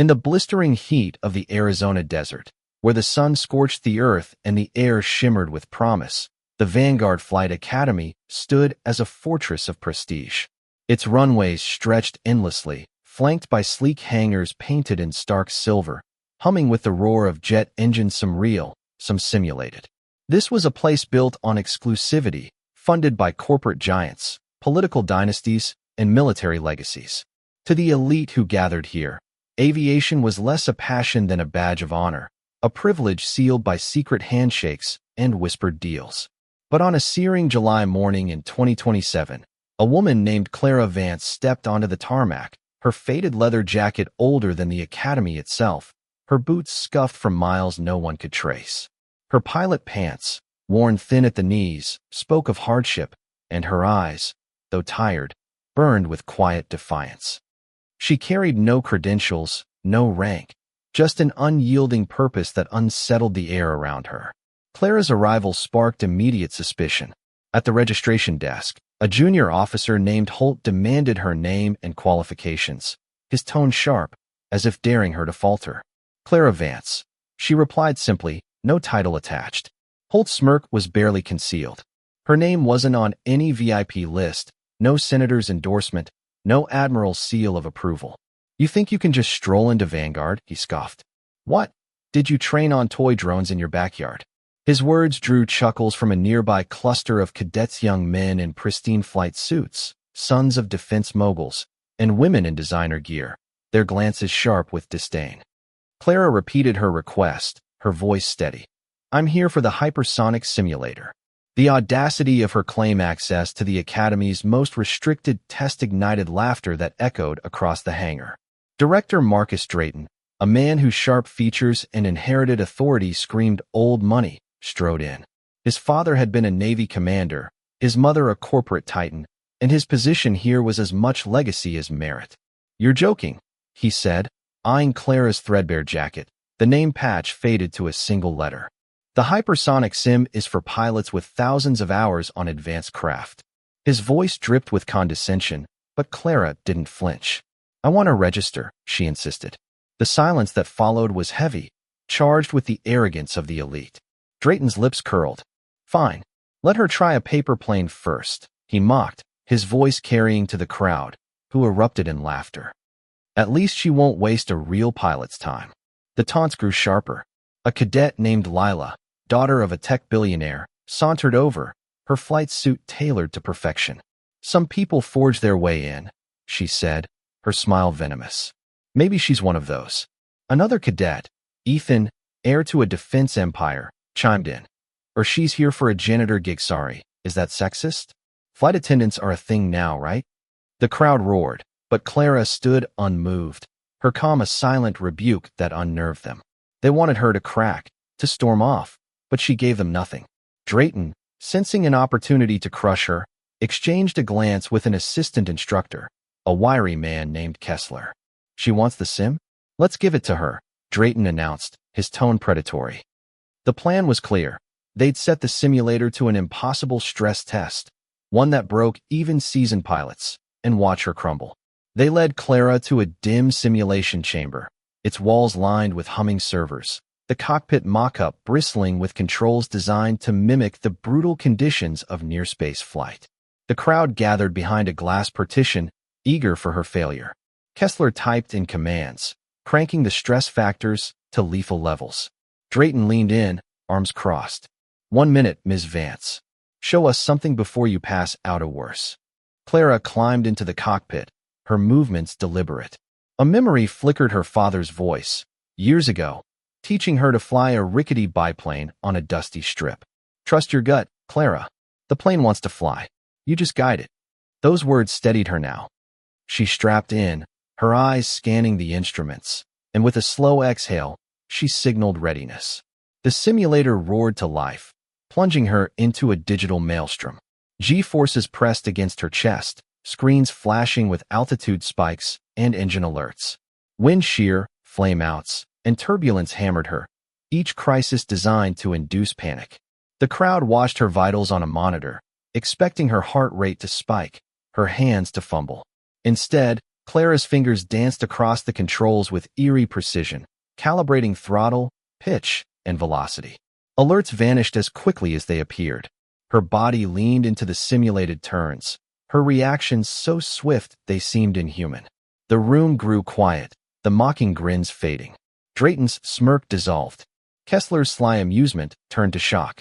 In the blistering heat of the Arizona desert, where the sun scorched the earth and the air shimmered with promise, the Vanguard Flight Academy stood as a fortress of prestige. Its runways stretched endlessly, flanked by sleek hangars painted in stark silver, humming with the roar of jet engines, some real, some simulated. This was a place built on exclusivity, funded by corporate giants, political dynasties, and military legacies. To the elite who gathered here, aviation was less a passion than a badge of honor, a privilege sealed by secret handshakes and whispered deals. But on a searing July morning in 2027, a woman named Clara Vance stepped onto the tarmac, her faded leather jacket older than the academy itself, her boots scuffed from miles no one could trace. Her pilot pants, worn thin at the knees, spoke of hardship, and her eyes, though tired, burned with quiet defiance. She carried no credentials, no rank, just an unyielding purpose that unsettled the air around her. Clara's arrival sparked immediate suspicion. At the registration desk, a junior officer named Holt demanded her name and qualifications, his tone sharp, as if daring her to falter. Clara Vance. She replied simply, no title attached. Holt's smirk was barely concealed. Her name wasn't on any VIP list, no senator's endorsement, no admiral's seal of approval. You think you can just stroll into Vanguard? He scoffed. What? Did you train on toy drones in your backyard? His words drew chuckles from a nearby cluster of cadets, young men in pristine flight suits, sons of defense moguls, and women in designer gear, their glances sharp with disdain. Clara repeated her request, her voice steady. I'm here for the hypersonic simulator. The audacity of her claim access to the Academy's most restricted test ignited laughter that echoed across the hangar. Director Marcus Drayton, a man whose sharp features and inherited authority screamed old money, strode in. His father had been a Navy commander, his mother a corporate titan, and his position here was as much legacy as merit. You're joking, he said, eyeing Clara's threadbare jacket, the name patch faded to a single letter. The hypersonic sim is for pilots with thousands of hours on advanced craft. His voice dripped with condescension, but Clara didn't flinch. I want to register, she insisted. The silence that followed was heavy, charged with the arrogance of the elite. Drayton's lips curled. Fine. Let her try a paper plane first, he mocked, his voice carrying to the crowd, who erupted in laughter. At least she won't waste a real pilot's time. The taunts grew sharper. A cadet named Lila, daughter of a tech billionaire, sauntered over, her flight suit tailored to perfection. Some people forge their way in, she said, her smile venomous. Maybe she's one of those. Another cadet, Ethan, heir to a defense empire, chimed in. Or she's here for a janitor gig. Sorry, is that sexist? Flight attendants are a thing now, right? The crowd roared, but Clara stood unmoved, her calm a silent rebuke that unnerved them. They wanted her to crack, to storm off, but she gave them nothing. Drayton, sensing an opportunity to crush her, exchanged a glance with an assistant instructor, a wiry man named Kessler. She wants the sim? Let's give it to her, Drayton announced, his tone predatory. The plan was clear. They'd set the simulator to an impossible stress test, one that broke even seasoned pilots, and watch her crumble. They led Clara to a dim simulation chamber, its walls lined with humming servers, the cockpit mock-up bristling with controls designed to mimic the brutal conditions of near-space flight. The crowd gathered behind a glass partition, eager for her failure. Kessler typed in commands, cranking the stress factors to lethal levels. Drayton leaned in, arms crossed. 1 minute, Ms. Vance. Show us something before you pass out or worse. Clara climbed into the cockpit, her movements deliberate. A memory flickered her father's voice, years ago, teaching her to fly a rickety biplane on a dusty strip. Trust your gut, Clara. The plane wants to fly. You just guide it. Those words steadied her now. She strapped in, her eyes scanning the instruments, and with a slow exhale, she signaled readiness. The simulator roared to life, plunging her into a digital maelstrom. G-forces pressed against her chest, screens flashing with altitude spikes and engine alerts. Wind shear, flameouts, and turbulence hammered her, each crisis designed to induce panic. The crowd watched her vitals on a monitor, expecting her heart rate to spike, her hands to fumble. Instead, Clara's fingers danced across the controls with eerie precision, calibrating throttle, pitch, and velocity. Alerts vanished as quickly as they appeared. Her body leaned into the simulated turns, her reactions so swift they seemed inhuman. The room grew quiet, the mocking grins fading. Drayton's smirk dissolved. Kessler's sly amusement turned to shock.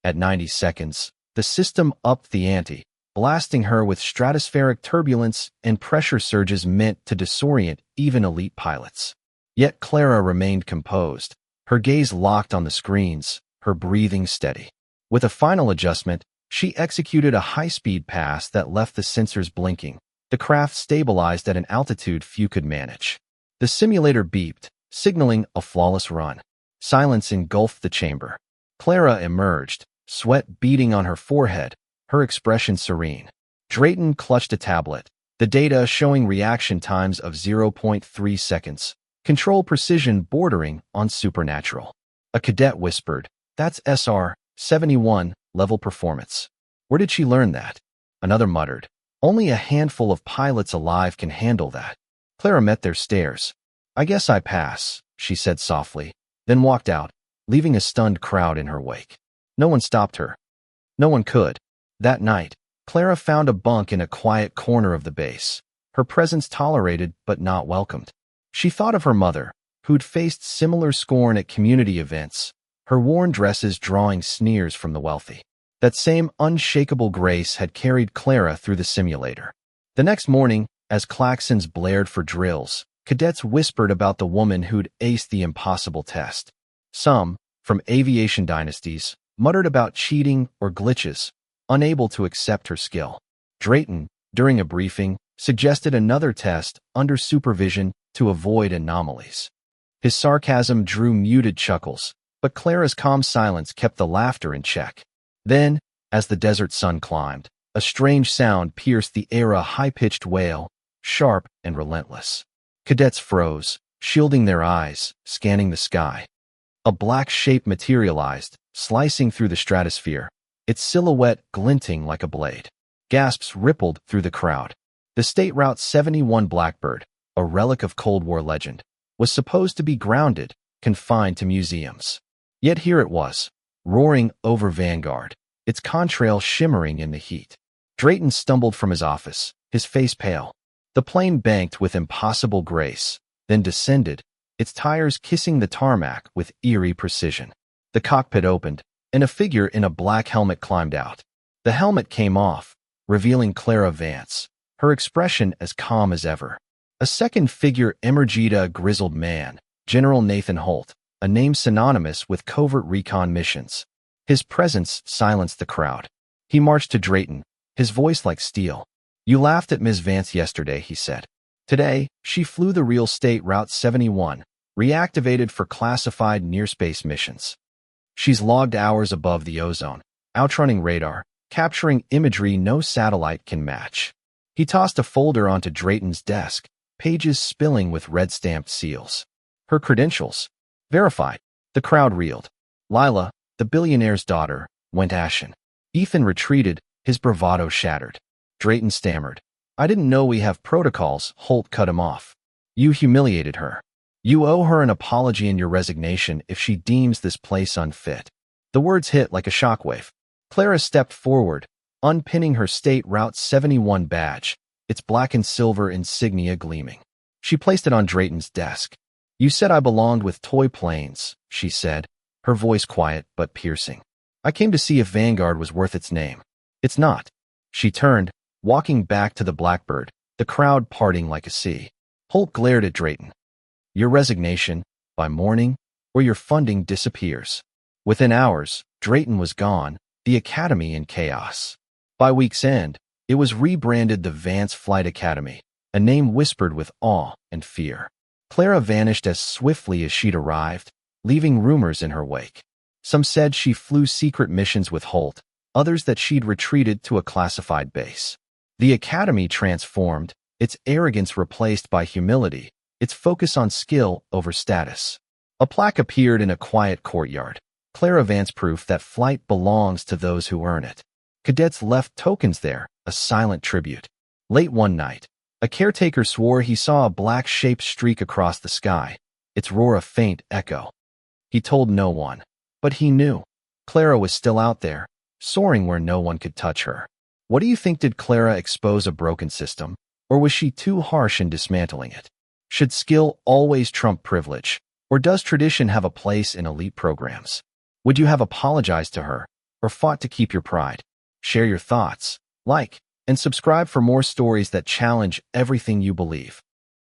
At 90 seconds, the system upped the ante, blasting her with stratospheric turbulence and pressure surges meant to disorient even elite pilots. Yet Clara remained composed, her gaze locked on the screens, her breathing steady. With a final adjustment, she executed a high-speed pass that left the sensors blinking. The craft stabilized at an altitude few could manage. The simulator beeped, signaling a flawless run. Silence engulfed the chamber. Clara emerged, sweat beading on her forehead, her expression serene. Drayton clutched a tablet, the data showing reaction times of 0.3 seconds, control precision bordering on supernatural. A cadet whispered, "That's SR-71 level performance. Where did she learn that?" Another muttered, "Only a handful of pilots alive can handle that." Clara met their stares. "I guess I pass," she said softly, then walked out, leaving a stunned crowd in her wake. No one stopped her. No one could. That night, Clara found a bunk in a quiet corner of the base, her presence tolerated but not welcomed. She thought of her mother, who'd faced similar scorn at community events, her worn dresses drawing sneers from the wealthy. That same unshakable grace had carried Clara through the simulator. The next morning, as klaxons blared for drills, cadets whispered about the woman who'd aced the impossible test. Some, from aviation dynasties, muttered about cheating or glitches, unable to accept her skill. Drayton, during a briefing, suggested another test under supervision to avoid anomalies. His sarcasm drew muted chuckles, but Clara's calm silence kept the laughter in check. Then, as the desert sun climbed, a strange sound pierced the air, a high-pitched wail, sharp and relentless. Cadets froze, shielding their eyes, scanning the sky. A black shape materialized, slicing through the stratosphere, its silhouette glinting like a blade. Gasps rippled through the crowd. The State Route 71 Blackbird, a relic of Cold War legend, was supposed to be grounded, confined to museums. Yet here it was, roaring over Vanguard, its contrail shimmering in the heat. Drayton stumbled from his office, his face pale. The plane banked with impossible grace, then descended, its tires kissing the tarmac with eerie precision. The cockpit opened, and a figure in a black helmet climbed out. The helmet came off, revealing Clara Vance, her expression as calm as ever. A second figure emerged, a grizzled man, General Nathan Holt, a name synonymous with covert recon missions. His presence silenced the crowd. He marched to Drayton, his voice like steel. "You laughed at Ms. Vance yesterday," he said. "Today, she flew the real State Route 71, reactivated for classified near-space missions. She's logged hours above the ozone, outrunning radar, capturing imagery no satellite can match." He tossed a folder onto Drayton's desk, pages spilling with red-stamped seals. "Her credentials. Verified." The crowd reeled. Lila, the billionaire's daughter, went ashen. Ethan retreated, his bravado shattered. Drayton stammered, "I didn't know we have protocols." Holt cut him off. "You humiliated her. You owe her an apology and your resignation if she deems this place unfit." The words hit like a shockwave. Clara stepped forward, unpinning her State Route 71 badge, its black and silver insignia gleaming. She placed it on Drayton's desk. "You said I belonged with toy planes," she said, her voice quiet but piercing. "I came to see if Vanguard was worth its name. It's not." She turned, walking back to the Blackbird, the crowd parting like a sea. Holt glared at Drayton. "Your resignation, by morning, or your funding disappears." Within hours, Drayton was gone, the Academy in chaos. By week's end, it was rebranded the Vance Flight Academy, a name whispered with awe and fear. Clara vanished as swiftly as she'd arrived, leaving rumors in her wake. Some said she flew secret missions with Holt, others that she'd retreated to a classified base. The Academy transformed, its arrogance replaced by humility, its focus on skill over status. A plaque appeared in a quiet courtyard, Clara Vance proof that flight belongs to those who earn it. Cadets left tokens there, a silent tribute. Late one night, A caretaker swore he saw a black-shaped streak across the sky, its roar a faint echo. He told no one, but he knew. Clara was still out there, soaring where no one could touch her. What do you think? Did Clara expose a broken system, or was she too harsh in dismantling it? Should skill always trump privilege, or does tradition have a place in elite programs? Would you have apologized to her, or fought to keep your pride? Share your thoughts, like, and subscribe for more stories that challenge everything you believe.